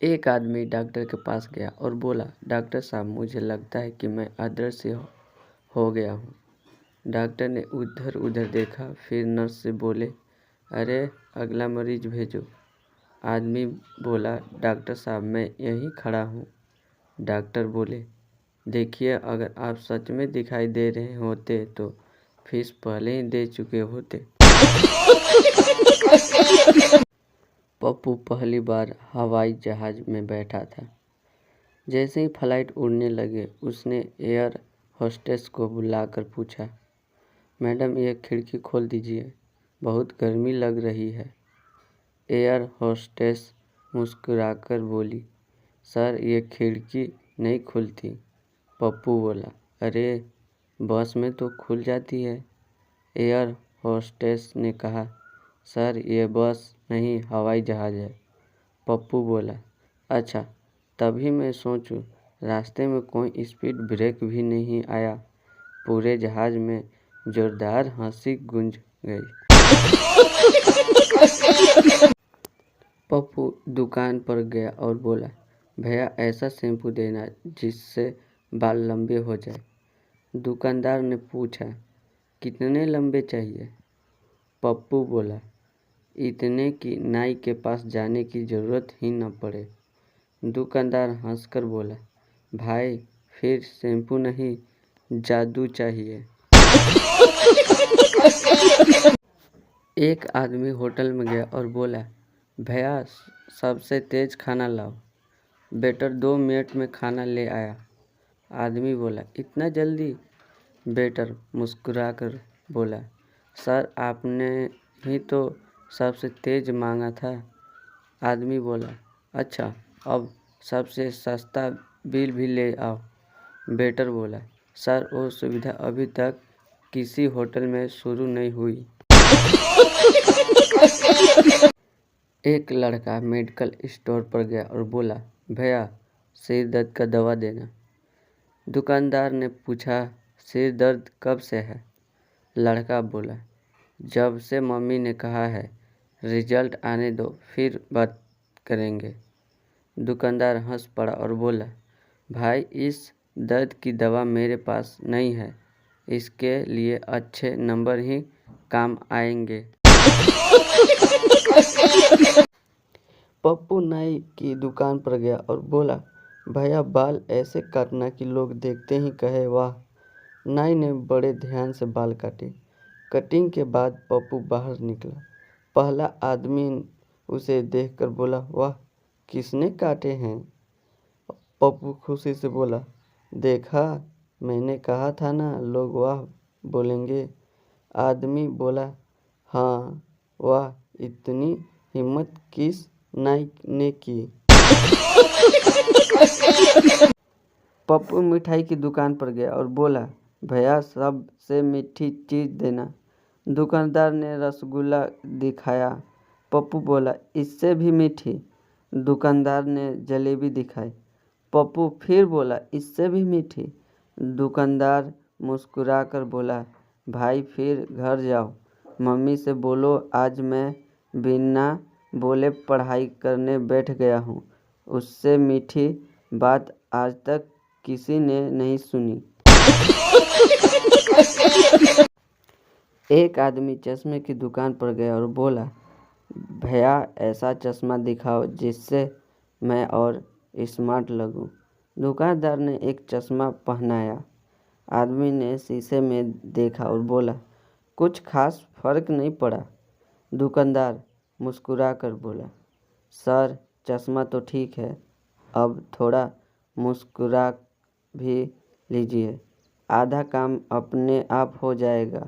एक आदमी डॉक्टर के पास गया और बोला, डॉक्टर साहब, मुझे लगता है कि मैं अदृश्य हो गया हूँ। डॉक्टर ने उधर उधर देखा, फिर नर्स से बोले, अरे अगला मरीज भेजो। आदमी बोला, डॉक्टर साहब, मैं यहीं खड़ा हूँ। डॉक्टर बोले, देखिए, अगर आप सच में दिखाई दे रहे होते तो फीस पहले ही दे चुके होते। पप्पू पहली बार हवाई जहाज में बैठा था। जैसे ही फ्लाइट उड़ने लगे, उसने एयर होस्टेस को बुलाकर पूछा, मैडम, यह खिड़की खोल दीजिए, बहुत गर्मी लग रही है। एयर होस्टेस मुस्कुराकर बोली, सर, यह खिड़की नहीं खुलती। पप्पू बोला, अरे बस में तो खुल जाती है। एयर होस्टेस ने कहा, सर, यह बस नहीं, हवाई जहाज है। पप्पू बोला, अच्छा, तभी मैं सोचूं, रास्ते में कोई स्पीड ब्रेक भी नहीं आया। पूरे जहाज में जोरदार हंसी गूंज गई। पप्पू दुकान पर गया और बोला, भैया, ऐसा शैम्पू देना जिससे बाल लंबे हो जाए। दुकानदार ने पूछा, कितने लंबे चाहिए? पप्पू बोला, इतने कि नाई के पास जाने की ज़रूरत ही न पड़े। दुकानदार हंसकर बोला, भाई, फिर शैम्पू नहीं, जादू चाहिए। एक आदमी होटल में गया और बोला, भैया, सबसे तेज खाना लाओ। वेटर 2 मिनट में खाना ले आया। आदमी बोला, इतना जल्दी? वेटर मुस्कुराकर बोला, सर, आपने ही तो सबसे तेज मांगा था। आदमी बोला, अच्छा, अब सबसे सस्ता बिल भी ले आओ। वेटर बोला, सर, वो सुविधा अभी तक किसी होटल में शुरू नहीं हुई। एक लड़का मेडिकल स्टोर पर गया और बोला, भैया, सिर दर्द का दवा देना। दुकानदार ने पूछा, सिर दर्द कब से है? लड़का बोला, जब से मम्मी ने कहा है। रिजल्ट आने दो, फिर बात करेंगे। दुकानदार हंस पड़ा और बोला, भाई, इस दर्द की दवा मेरे पास नहीं है। इसके लिए अच्छे नंबर ही काम आएंगे। पप्पू नाई की दुकान पर गया और बोला, भैया, बाल ऐसे काटना कि लोग देखते ही कहे वाह। नाई ने बड़े ध्यान से बाल काटे। कटिंग के बाद पप्पू बाहर निकला। पहला आदमी उसे देखकर बोला, वाह, किसने काटे हैं? पप्पू खुशी से बोला, देखा, मैंने कहा था ना, लोग वाह बोलेंगे। आदमी बोला, हाँ, वाह, इतनी हिम्मत किस नाई ने की? पप्पू मिठाई की दुकान पर गया और बोला, भैया, सबसे मीठी चीज़ देना। दुकानदार ने रसगुल्ला दिखाया। पप्पू बोला, इससे भी मीठी। दुकानदार ने जलेबी दिखाई। पप्पू फिर बोला, इससे भी मीठी। दुकानदार मुस्कुराकर बोला, भाई, फिर घर जाओ, मम्मी से बोलो आज मैं बिना बोले पढ़ाई करने बैठ गया हूँ। उससे मीठी बात आज तक किसी ने नहीं सुनी। एक आदमी चश्मे की दुकान पर गया और बोला, भैया, ऐसा चश्मा दिखाओ जिससे मैं और स्मार्ट लगूं। दुकानदार ने एक चश्मा पहनाया। आदमी ने शीशे में देखा और बोला, कुछ खास फर्क नहीं पड़ा। दुकानदार मुस्कुराकर बोला, सर, चश्मा तो ठीक है, अब थोड़ा मुस्कुरा भी लीजिए, आधा काम अपने आप हो जाएगा।